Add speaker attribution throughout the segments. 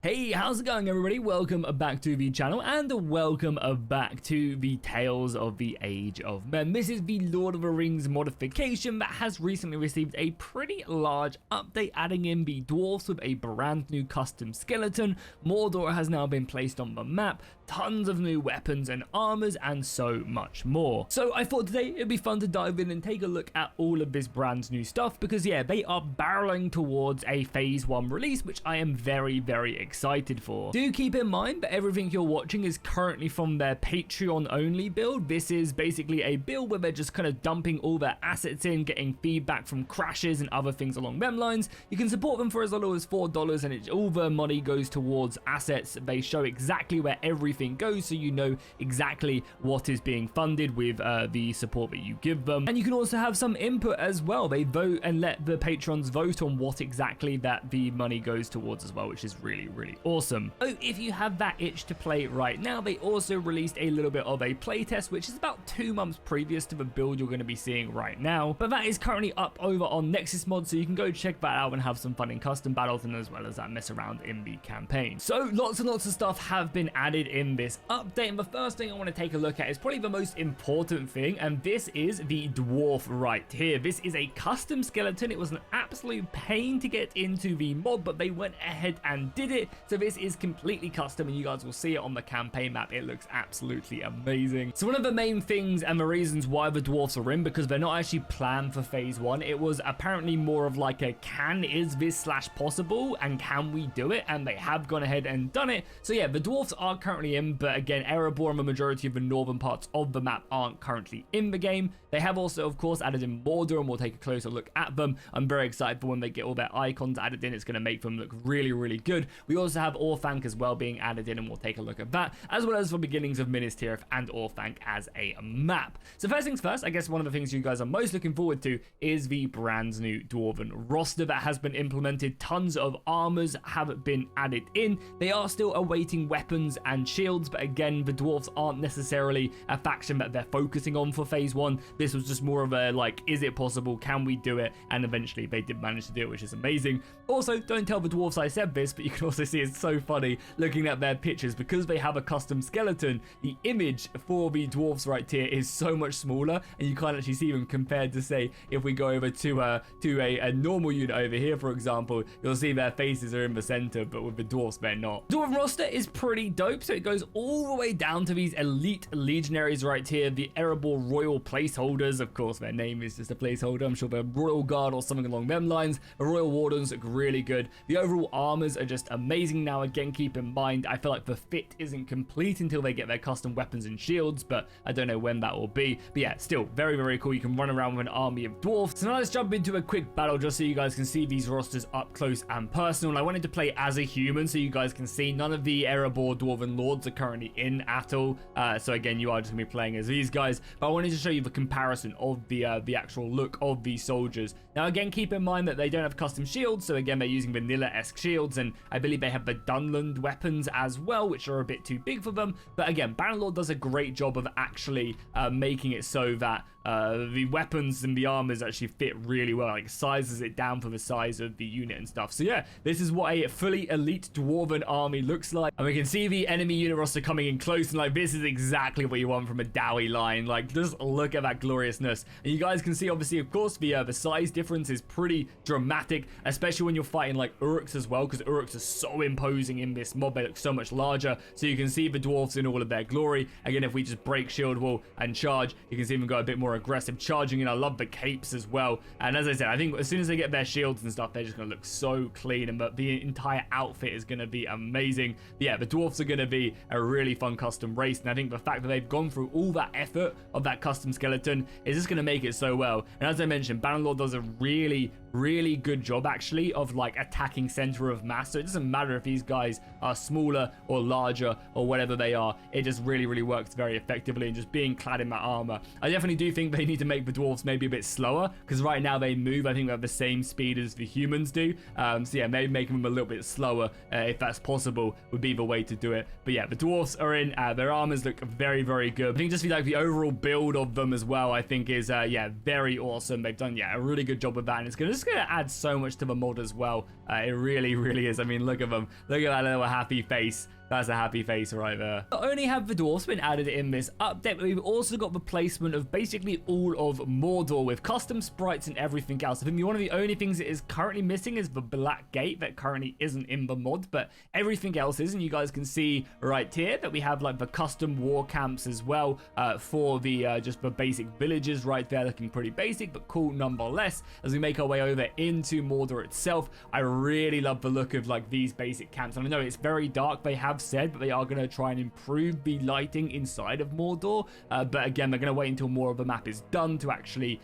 Speaker 1: Hey, how's it going everybody? Welcome back to the channel and welcome back to the Tales of the Age of Men. This is the Lord of the Rings modification that has recently received a pretty large update, adding in the dwarves with a brand new custom skeleton. Mordor has now been placed on the map, tons of new weapons and armors and so much more. So I thought today it'd be fun to dive in and take a look at all of this brand new stuff because yeah, they are barreling towards a phase 1 release, which I am very excited for. Do keep in mind that everything you're watching is currently from their Patreon only build. This is basically a build where they're just kind of dumping all their assets in, getting feedback from crashes and other things along them lines. You can support them for as little as $4 and all the money goes towards assets. They show exactly where everything goes so you know exactly what is being funded with the support that you give them. And you can also have some input as well. They vote and let the patrons vote on what exactly that the money goes towards as well, which is really awesome. Oh, if you have that itch to play right now, they also released a little bit of a playtest, which is about 2 months previous to the build you're going to be seeing right now. But that is currently up over on Nexus Mod, so you can go check that out and have some fun in custom battles and as well as that mess around in the campaign. So lots and lots of stuff have been added in this update, and the first thing I want to take a look at is probably the most important thing, and this is the dwarf right here. This is a custom skeleton. It was an absolute pain to get into the mod, but they went ahead and did it. So this is completely custom and you guys will see it on the campaign map. It looks absolutely amazing. So one of the main things and the reasons why the dwarfs are in, because they're not actually planned for phase 1, it was apparently more of like a is this / possible and can we do it, and they have gone ahead and done it. So yeah, the dwarfs are currently in, but again, Erebor and the majority of the northern parts of the map aren't currently in the game. They have also of course added in Mordor and we'll take a closer look at them. I'm very excited for when they get all their icons added in. It's going to make them look really good. We also have Orthanc as well being added in and we'll take a look at that, as well as the beginnings of Minas Tirith and Orthanc as a map. So first things first, I guess one of the things you guys are most looking forward to is the brand new Dwarven roster that has been implemented. Tons of armors have been added in. They are still awaiting weapons and shields, but again, the dwarves aren't necessarily a faction that they're focusing on for phase 1. This was just more of a like, is it possible? Can we do it? And eventually they did manage to do it, which is amazing. Also, don't tell the dwarves I said this, but you can also see it's so funny looking at their pictures because they have a custom skeleton. The image for the dwarves right here is so much smaller and you can't actually see them compared to, say, if we go over to a normal unit over here, for example, you'll see their faces are in the center, but with the dwarves they're not. Dwarven roster is pretty dope, so it goes all the way down to these elite legionaries right here, the Erebor royal placeholders. Of course their name is just a placeholder. I'm sure they're royal guard or something along them lines. The royal wardens look really good. The overall armors are just amazing. Now again, keep in mind, I feel like the fit isn't complete until they get their custom weapons and shields, but I don't know when that will be. But yeah, still very cool. You can run around with an army of dwarves. So now let's jump into a quick battle just so you guys can see these rosters up close and personal. I wanted to play as a human so you guys can see none of the Erebor Dwarven Lords are currently in at all. So again, you are just going to be playing as these guys, but I wanted to show you the comparison of the actual look of these soldiers. Now again, keep in mind that they don't have custom shields, so again, they're using vanilla-esque shields, and I believe they have the Dunland weapons as well, which are a bit too big for them. But again, Bannerlord does a great job of actually making it so that the weapons and the armors actually fit really well, like sizes it down for the size of the unit and stuff. So yeah, this is what a fully elite Dwarven army looks like, and we can see the enemy unit roster coming in close, and like this is exactly what you want from a Dowie line. Like just look at that gloriousness, and you guys can see obviously of course the size difference is pretty dramatic, especially when you're fighting like Uruks as well, because Uruks are so imposing in this mob. They look so much larger, so you can see the dwarves in all of their glory. Again, if we just break shield wall and charge, you can see them go a bit more aggressive charging, and I love the capes as well. And as I said, I think as soon as they get their shields and stuff, they're just going to look so clean, and the entire outfit is going to be amazing. But yeah, the dwarves are going to be a really fun custom race, and I think the fact that they've gone through all that effort of that custom skeleton is just going to make it so well. And as I mentioned, Bannerlord does a really good job actually of like attacking center of mass, so it doesn't matter if these guys are smaller or larger or whatever they are, it just really works very effectively. And just being clad in that armor, I definitely do think they need to make the dwarves maybe a bit slower, because right now they move, I think they have the same speed as the humans do. So yeah, maybe making them a little bit slower if that's possible would be the way to do it. But yeah, the dwarves are in, their armors look very good. I think just like the overall build of them as well, I think is yeah, very awesome. They've done a really good job with that, and it's going to just going to add so much to the mod as well. It really, really is. I mean, look at them. Look at that little happy face. That's a happy face right there. Not only have the dwarfs been added in this update, but we've also got the placement of basically all of Mordor with custom sprites and everything else. I think one of the only things that is currently missing is the Black Gate that currently isn't in the mod, but everything else is. And you guys can see right here that we have like the custom war camps as well for the just the basic villages right there, looking pretty basic but cool nonetheless. As we make our way over into Mordor itself, I really love the look of like these basic camps. And I know it's very dark. They have said, but they are going to try and improve the lighting inside of Mordor, but again, they're going to wait until more of the map is done to actually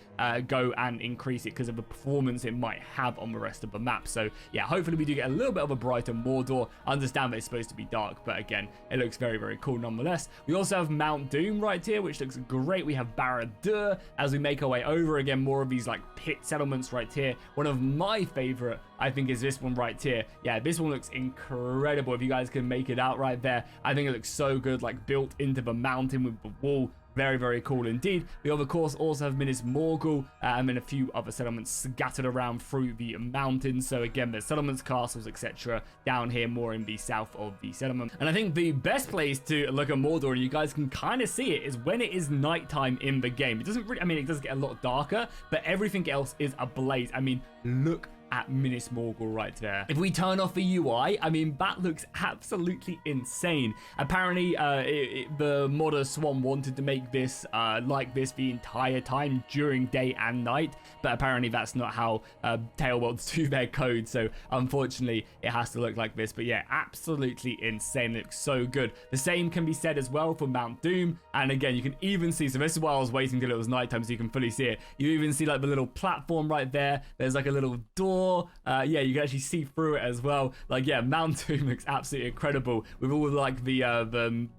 Speaker 1: go and increase it because of the performance it might have on the rest of the map. So yeah, hopefully we do get a little bit of a brighter Mordor. Understand that it's supposed to be dark, but again, it looks very, very cool nonetheless. We also have Mount Doom right here, which looks great. We have Barad-dûr as we make our way over. Again, more of these like pit settlements right here. One of my favorite, I think, is this one right here. Yeah, this one looks incredible. If you guys can make it out right there, I think it looks so good, like built into the mountain with the wall. Very, very cool indeed. We of course also have Minas Morgul and then a few other settlements scattered around through the mountains. So again, there's settlements, castles, etc. down here more in the south of the settlement. And I think the best place to look at Mordor, and you guys can kind of see it, is when it is nighttime in the game. It doesn't really, I mean, it does get a lot darker, but everything else is ablaze. I mean, look at Minas Morgul right there. If we turn off the UI, I mean, that looks absolutely insane. Apparently, the modder Swan wanted to make this like this the entire time during day and night, but apparently that's not how Tale Worlds do their code, so unfortunately it has to look like this. But yeah, absolutely insane. It looks so good. The same can be said as well for Mount Doom, and again, you can even see, so this is why I was waiting till it was nighttime so you can fully see it. You even see like the little platform right there. There's like a little door. Yeah, you can actually see through it as well. Like, yeah, Mount Doom looks absolutely incredible with all like the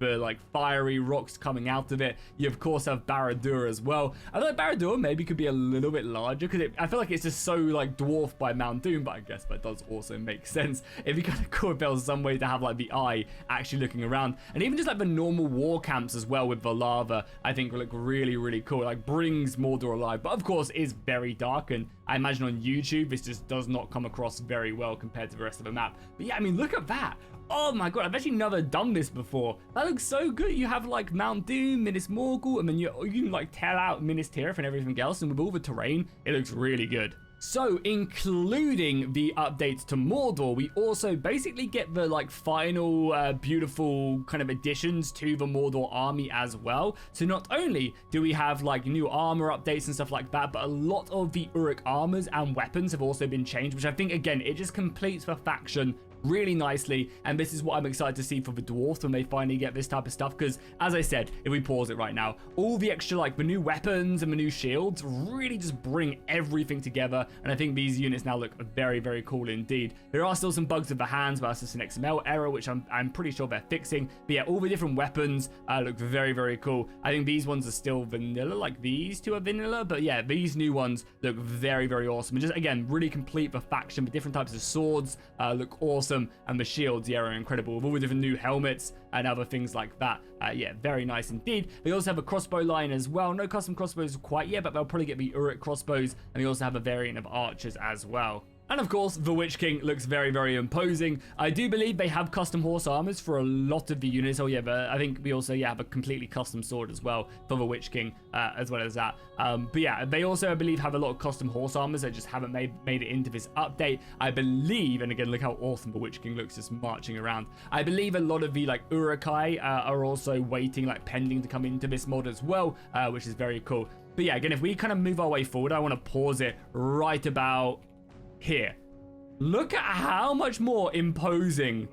Speaker 1: like fiery rocks coming out of it. You of course have Barad-dûr as well. I feel like Barad-dûr maybe could be a little bit larger because I feel like it's just so like dwarfed by Mount Doom, but I guess that does also make sense. It'd be kind of cool if there was some way to have like the eye actually looking around, and even just like the normal war camps as well with the lava, I think will look really, really cool. Like brings Mordor alive, but of course is very dark, and I imagine on YouTube this just does not come across very well compared to the rest of the map. But yeah, I mean, look at that. Oh my god, I've actually never done this before. That looks so good. You have like Mount Doom, Minas Morgul, and then you can like tell out Minas Tirith and everything else, and with all the terrain, it looks really good. So, including the updates to Mordor, we also basically get the like final beautiful kind of additions to the Mordor army as well. So not only do we have like new armor updates and stuff like that, but a lot of the Uruk armors and weapons have also been changed, which I think, again, it just completes the faction really nicely. And this is what I'm excited to see for the dwarves when they finally get this type of stuff, because as I said, if we pause it right now, all the extra like the new weapons and the new shields really just bring everything together, and I think these units now look very, very cool indeed. There are still some bugs with the hands, but that's just an XML error, which I'm pretty sure they're fixing. But yeah, all the different weapons look very, very cool. I think these ones are still vanilla, like these two are vanilla, but yeah, these new ones look very, very awesome, and just again really complete the faction. The different types of swords look awesome, and the shields, yeah, are incredible with all the different new helmets and other things like that. Yeah, very nice indeed. They also have a crossbow line as well. No custom crossbows quite yet, but they'll probably get the Uruk crossbows, and they also have a variant of archers as well. And of course, the Witch King looks very, very imposing. I do believe they have custom horse armors for a lot of the units. Oh yeah, but I think we also have a completely custom sword as well for the Witch King, as well as that. But yeah, they also, I believe, have a lot of custom horse armors that just haven't made it into this update. I believe, and again, look how awesome the Witch King looks just marching around. I believe a lot of the like Urukai are also waiting, like pending to come into this mod as well, which is very cool. But yeah, again, if we kind of move our way forward, I want to pause it right about here. Look at how much more imposing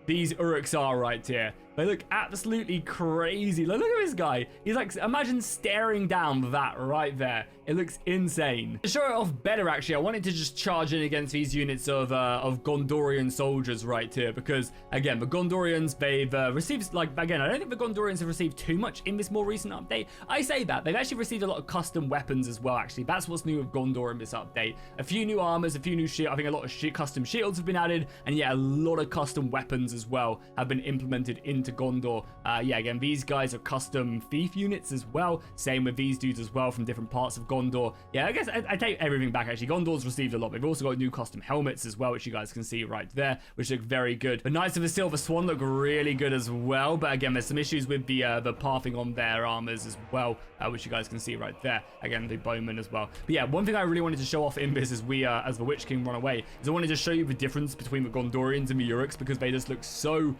Speaker 1: these Uruks are right here. They look absolutely crazy. Look at this guy. He's like, imagine staring down that right there. It looks insane. To show it off better, actually, I wanted to just charge in against these units of Gondorian soldiers right here, because again, the Gondorians, they've received, like, again, I don't think the Gondorians have received too much in this more recent update. I say that they've actually received a lot of custom weapons as well. Actually, that's what's new with Gondor in this update. A few new armors, a few new shields. I think a lot of custom shields have been added, and yeah, a lot of custom weapons as well have been implemented in into Gondor. Yeah, again, these guys are custom thief units as well. Same with these dudes as well from different parts of Gondor. Yeah, I guess I take everything back, actually. Gondor's received a lot. They've also got new custom helmets as well, which you guys can see right there, which look very good. The Knights of the Silver Swan look really good as well, but again, there's some issues with the pathing on their armors as well, which you guys can see right there. Again, the bowmen as well. But yeah, one thing I really wanted to show off in this as as the Witch King run away is I wanted to show you the difference between the Gondorians and the Uruks, because they just look so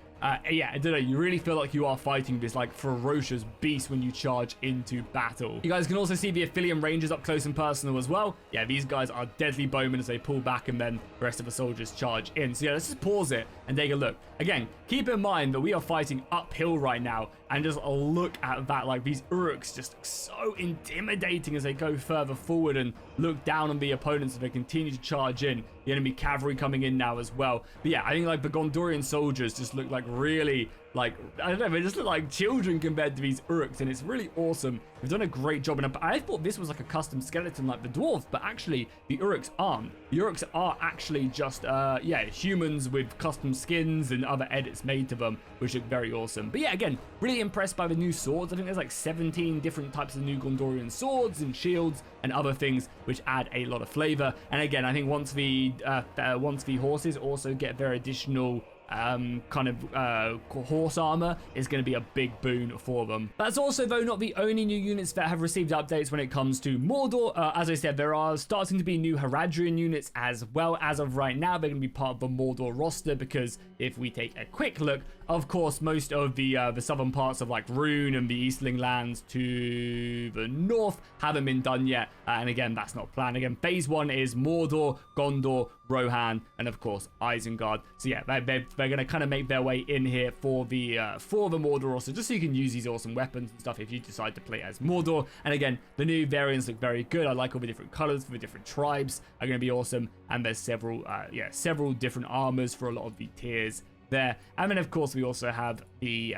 Speaker 1: yeah, I don't know, you really feel like you are fighting this like ferocious beast when you charge into battle. You guys can also see the Aphelion Rangers up close and personal as well. Yeah, these guys are deadly bowmen as they pull back and then the rest of the soldiers charge in. So yeah, let's just pause it and take a look. Again, keep in mind that we are fighting uphill right now, and just look at that, like these Uruks just look so intimidating as they go further forward and look down on the opponents as they continue to charge in. The enemy cavalry coming in now as well. But yeah, I think like the Gondorian soldiers just look like really, like, I don't know, they just look like children compared to these Uruks, and it's really awesome. They've done a great job, and I thought this was like a custom skeleton like the Dwarves, but actually the Uruks aren't. The Uruks are actually just, yeah, humans with custom skins and other edits made to them, which look very awesome. But yeah, again, really impressed by the new swords. I think there's like 17 different types of new Gondorian swords and shields and other things, which add a lot of flavor. And again, I think once the horses also get their additional kind of horse armor, is going to be a big boon for them. That's also, though, not the only new units that have received updates when it comes to Mordor. As I said, there are starting to be new Haradrim units as well. As of right now, they're going to be part of the Mordor roster, because if we take a quick look, of course, most of the southern parts of like Rune and the Eastling lands to the north haven't been done yet, and again, that's not planned. Again, phase 1 is Mordor, Gondor, Rohan, and of course Isengard. So yeah, they're going to kind of make their way in here for the Mordor also, just so you can use these awesome weapons and stuff if you decide to play as Mordor. And again, the new variants look very good. I like all the different colors for the different tribes are going to be awesome, and there's several different armors for a lot of the tiers there. And then of course we also have the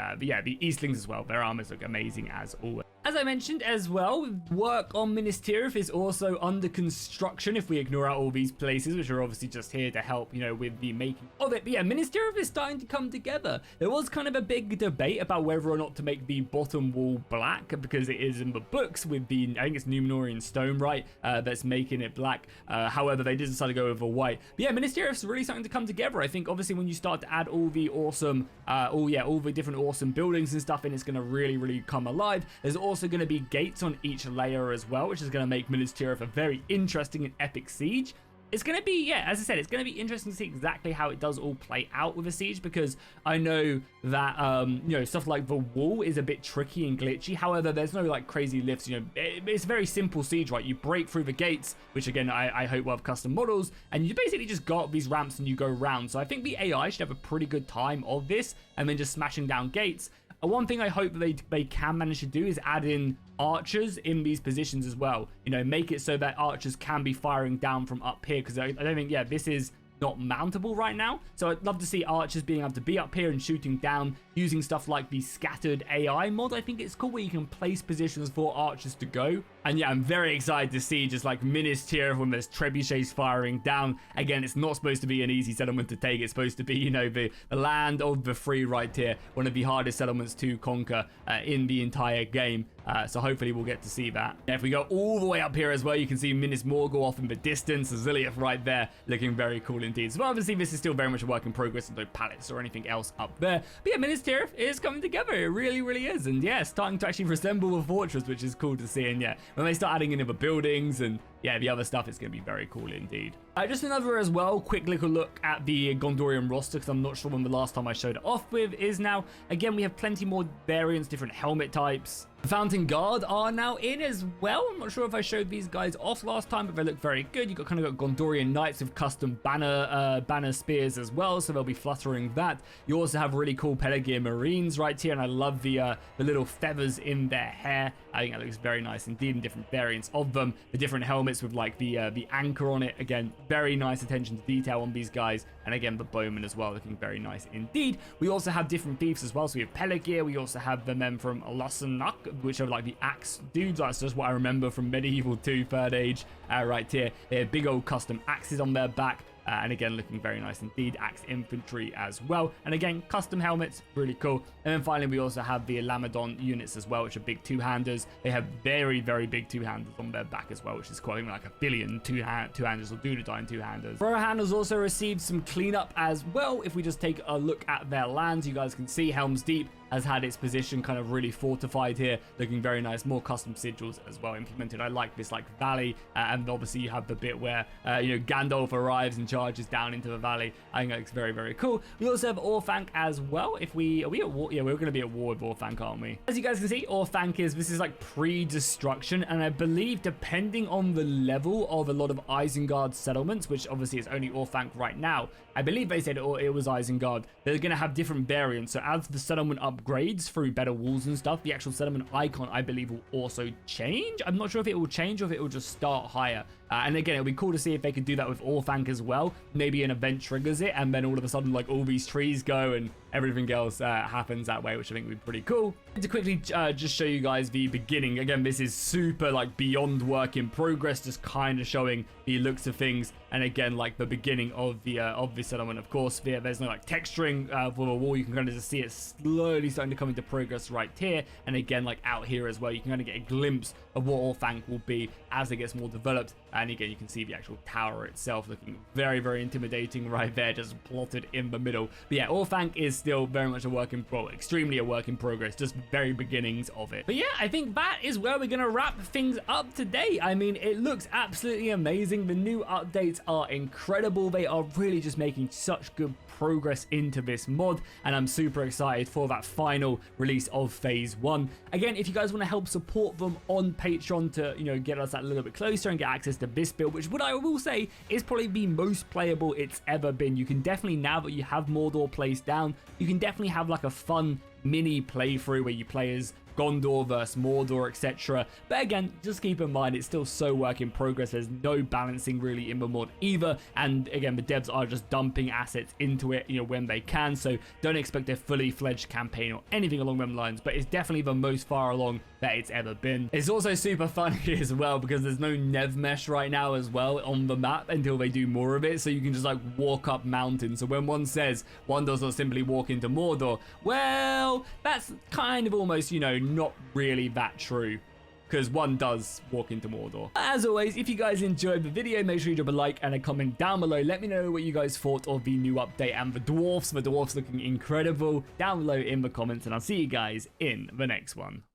Speaker 1: Eastlings as well. Their armors look amazing as always. As I mentioned as well, work on Minas Tirith is also under construction, if we ignore out all these places, which are obviously just here to help, you know, with the making of it. But yeah, Minas Tirith is starting to come together. There was kind of a big debate about whether or not to make the bottom wall black, because it is in the books with the, I think it's Numenorean stone, right, that's making it black. However, they did decide to go with a white. But yeah, Minas Tirith is really starting to come together. I think obviously when you start to add all the awesome, all the different awesome buildings and stuff in, it's going to really come alive. There's also going to be gates on each layer as well, which is going to make Minas Tirith a very interesting and epic siege. It's going to be, yeah, as I said, it's going to be interesting to see exactly how it does all play out with a siege, because I know that, you know, stuff like the wall is a bit tricky and glitchy. However, there's no, like, crazy lifts, you know, it's a very simple siege, right? You break through the gates, which, again, I hope will have custom models, and you basically just go up these ramps and you go around. So I think the AI should have a pretty good time of this, and then just smashing down gates. One thing I hope they can manage to do is add in archers in these positions as well. You know, make it so that archers can be firing down from up here, because I don't think, yeah, this is not mountable right now. So I'd love to see archers being able to be up here and shooting down using stuff like the scattered AI mod, I think it's called, where you can place positions for archers to go. And yeah, I'm very excited to see just like Minas Tirith when there's trebuchets firing down. Again, it's not supposed to be an easy settlement to take. It's supposed to be, you know, the land of the free right here, one of the hardest settlements to conquer in the entire game. So hopefully we'll get to see that. Now, if we go all the way up here as well, you can see Minas Morgul off in the distance, Zilliath right there, looking very cool indeed. So obviously this is still very much a work in progress, and no pallets or anything else up there. But yeah, Minas Tirith is coming together. It really is. And yeah, starting to actually resemble a fortress, which is cool to see. And yeah, when they start adding in other buildings and yeah, the other stuff, is going to be very cool indeed. Just another as well, quick little look at the Gondorian roster, because I'm not sure when the last time I showed it off with is now. Again, we have plenty more variants, different helmet types. The Fountain Guard are now in as well. I'm not sure if I showed these guys off last time, but they look very good. You've got kind of got Gondorian Knights with custom banner spears as well, so they'll be fluttering that. You also have really cool Pelargir Marines right here, and I love the little feathers in their hair. I think that looks very nice indeed, and different variants of them. The different helmets with like the anchor on it. Again, very nice attention to detail on these guys. And again, the bowmen as well, looking very nice indeed. We also have different thieves as well. So we have Pelargir. We also have the men from Lassenach, which are like the axe dudes. That's just what I remember from Medieval 2 Third Age right here. They have big old custom axes on their back. and again, looking very nice indeed. Axe infantry as well. And again, custom helmets, really cool. And then finally, we also have the Lamadon units as well, which are big two-handers. They have very, very big two-handers on their back as well, which is quite like 1 billion two-handers or Dunedain two-handers. Rohan's also received some cleanup as well. If we just take a look at their lands, you guys can see Helm's Deep has had its position kind of really fortified here, looking very nice. More custom sigils as well implemented. I like this like valley, and obviously you have the bit where Gandalf arrives and charges down into the valley. I think that's very, very cool. We also have Orthanc as well. Are we at war? Yeah, we're going to be at war with Orthanc, aren't we? As you guys can see, Orthanc this is like pre-destruction, and I believe depending on the level of a lot of Isengard settlements, which obviously is only Orthanc right now, I believe they said it was Isengard, they're going to have different variants. So as the settlement upgrades through better walls and stuff, the actual settlement icon, I believe, will also change. I'm not sure if it will change or if it will just start higher. And again, it'll be cool to see if they could do that with Orthanc as well. Maybe an event triggers it, and then all of a sudden, like, all these trees go and everything else happens that way, which I think would be pretty cool. To quickly just show you guys the beginning. Again, this is super, like, beyond work in progress, just kind of showing the looks of things. And again, like, the beginning of the settlement, of course. There's no, like, texturing for the wall. You can kind of just see it slowly starting to come into progress right here. And again, like, out here as well, you can kind of get a glimpse of what Orthanc will be as it gets more developed. And again, you can see the actual tower itself looking very, very intimidating right there, just plotted in the middle. But yeah, Orthanc is still very much extremely a work in progress, just very beginnings of it. But yeah, I think that is where we're going to wrap things up today. I mean, it looks absolutely amazing. The new updates are incredible. They are really just making such good progress into this mod, and I'm super excited for that final release of phase 1. Again, if you guys want to help support them on Patreon to, get us that little bit closer and get access to this build, which what I will say is probably the most playable it's ever been. You can definitely, now that you have Mordor placed down, you can definitely have like a fun mini playthrough where you play as Gondor versus Mordor, etc. But again, just keep in mind, it's still so work in progress. There's no balancing really in the mod either. And again, the devs are just dumping assets into it, when they can. So don't expect a fully fledged campaign or anything along them lines. But it's definitely the most far along that it's ever been. It's also super funny as well because there's no Nev mesh right now as well on the map until they do more of it. So you can just like walk up mountains. So when one says one does not simply walk into Mordor, well, that's kind of almost, not really that true, because one does walk into Mordor. As always, if you guys enjoyed the video, make sure you drop a like and a comment down below. Let me know what you guys thought of the new update and the Dwarves looking incredible down below in the comments, and I'll see you guys in the next one.